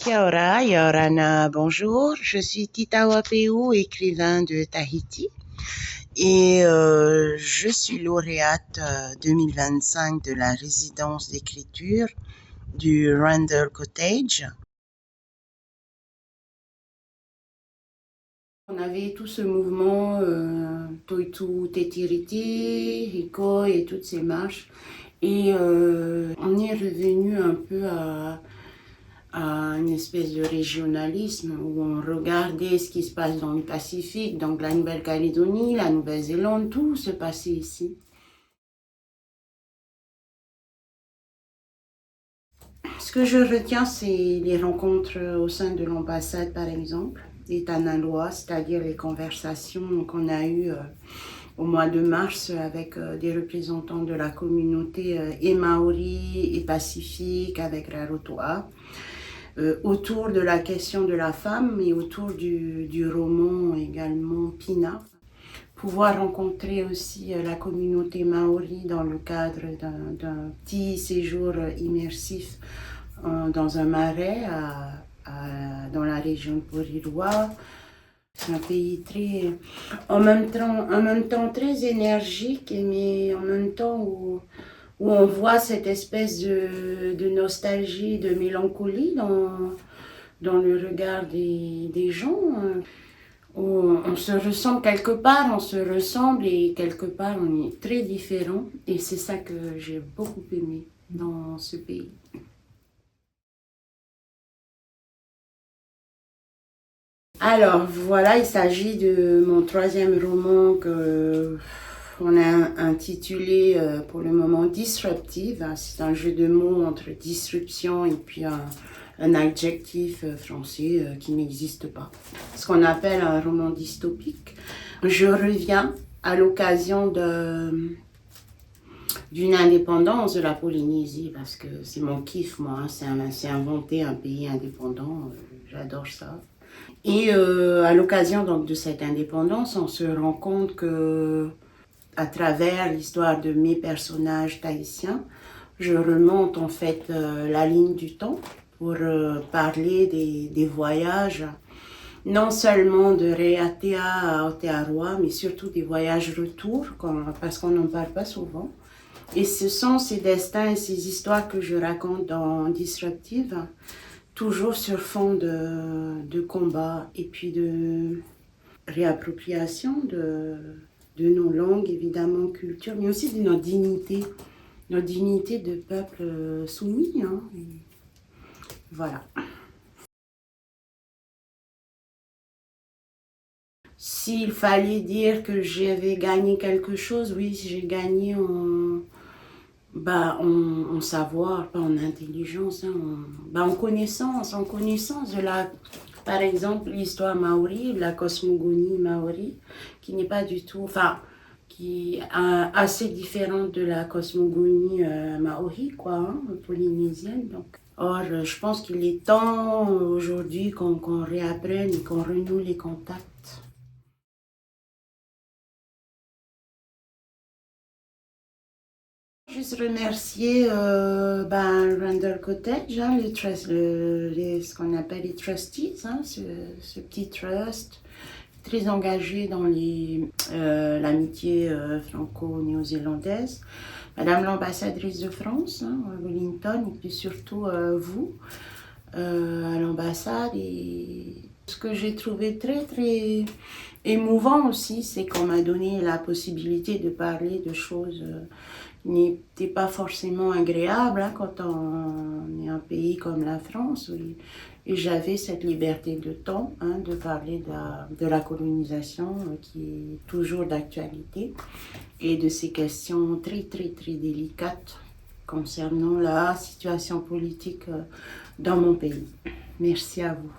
Kia ora, Yorana, bonjour. Je suis Tita Wapeu, écrivain de Tahiti. Et je suis lauréate 2025 de la résidence d'écriture du Randall Cottage. On avait tout ce mouvement Toitu Tetiriti, Hiko et toutes ces marches. Et on est revenu un peu à une espèce de régionalisme où on regardait ce qui se passe dans le Pacifique, donc la Nouvelle-Calédonie, la Nouvelle-Zélande, tout se passait ici. Ce que je retiens, c'est les rencontres au sein de l'ambassade, par exemple, des Tanaloa, c'est-à-dire les conversations qu'on a eues au mois de mars avec des représentants de la communauté et maori et pacifique avec Rarotoa. Autour de la question de la femme et autour du roman également Pina. Pouvoir rencontrer aussi la communauté maori dans le cadre d'un petit séjour immersif dans un marais dans la région de Porirua. C'est un pays très, en même temps très énergique, mais en même temps où on voit cette espèce de nostalgie, de mélancolie dans le regard des gens. On se ressemble quelque part, on se ressemble et quelque part on est très différents. Et c'est ça que j'ai beaucoup aimé dans ce pays. Alors voilà, il s'agit de mon troisième roman que on a intitulé pour le moment Disruptive. C'est un jeu de mots entre disruption et puis un adjectif français qui n'existe pas. Ce qu'on appelle un roman dystopique. Je reviens à l'occasion d'une indépendance de la Polynésie, parce que c'est mon kiff, moi, hein, c'est inventer un pays indépendant, j'adore ça. Et à l'occasion donc de cette indépendance, on se rend compte que, à travers l'histoire de mes personnages tahitiens, je remonte en fait la ligne du temps pour parler des voyages, non seulement de Raiatea à Aotearoa, mais surtout des voyages retour, parce qu'on n'en parle pas souvent. Et ce sont ces destins et ces histoires que je raconte dans Disruptive, toujours sur fond de combat et puis de réappropriation de nos langues, évidemment, culture, mais aussi de notre dignité de peuple soumis. Hein. Voilà. S'il fallait dire que j'avais gagné quelque chose, oui, j'ai gagné en savoir, pas en intelligence, hein, en connaissance de par exemple, l'histoire maori, la cosmogonie maori, qui n'est pas du tout, qui est assez différente de la cosmogonie maori, quoi, hein, polynésienne. Donc. Or, je pense qu'il est temps aujourd'hui qu'on réapprenne et qu'on renoue les contacts. Juste remercier Randall Cottage, hein, ce qu'on appelle les trustees, hein, ce petit trust très engagé dans l'amitié franco-néo-zélandaise. Madame l'ambassadrice de France, hein, à Wellington, et puis surtout vous, à l'ambassade. Et ce que j'ai trouvé très très émouvant aussi, c'est qu'on m'a donné la possibilité de parler de choses qui n'étaient pas forcément agréables, hein, quand on est un pays comme la France. Et j'avais cette liberté de temps, hein, de parler de la colonisation qui est toujours d'actualité et de ces questions très très très délicates concernant la situation politique dans mon pays. Merci à vous.